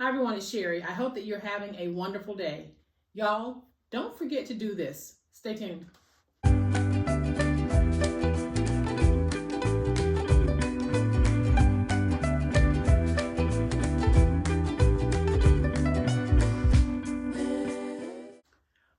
Hi everyone, it's Sherry. I hope that you're having a wonderful day. Y'all, don't forget to do this. Stay tuned.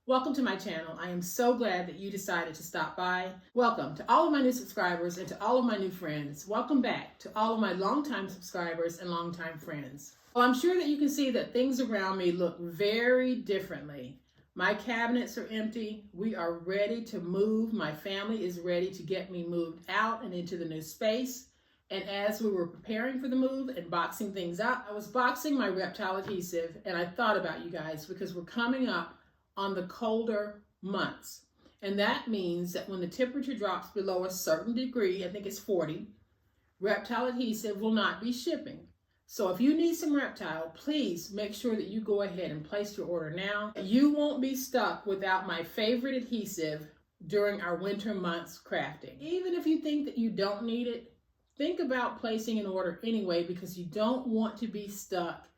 Welcome to my channel. I am so glad that you decided to stop by. Welcome to all of my new subscribers and to all of my new friends. Welcome back to all of my longtime subscribers and longtime friends. Well, I'm sure that you can see that things around me look very differently. My cabinets are empty. We are ready to move. My family is ready to get me moved out and into the new space. And as we were preparing for the move and boxing things up, I was boxing my Reptile adhesive and I thought about you guys because we're coming up on the colder months. And that means that when the temperature drops below a certain degree, I think it's 40, Reptile adhesive will not be shipping. So if you need some Reptile, please make sure that you go ahead and place your order now. You won't be stuck without my favorite adhesive during our winter months crafting. Even if you think that you don't need it, think about placing an order anyway because you don't want to be stuck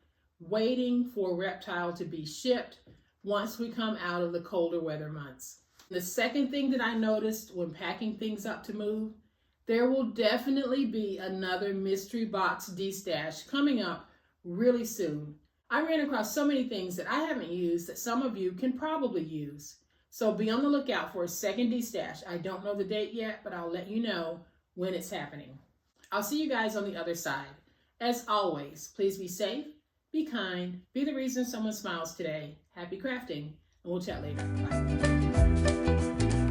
waiting for Reptile to be shipped once we come out of the colder weather months. The second thing that I noticed when packing things up to move, there will definitely be another mystery box destash coming up really soon. I ran across so many things that I haven't used that some of you can probably use. So be on the lookout for a second destash. I don't know the date yet, but I'll let you know when it's happening. I'll see you guys on the other side. As always, please be safe, be kind, be the reason someone smiles today. Happy crafting, and we'll chat later. Bye.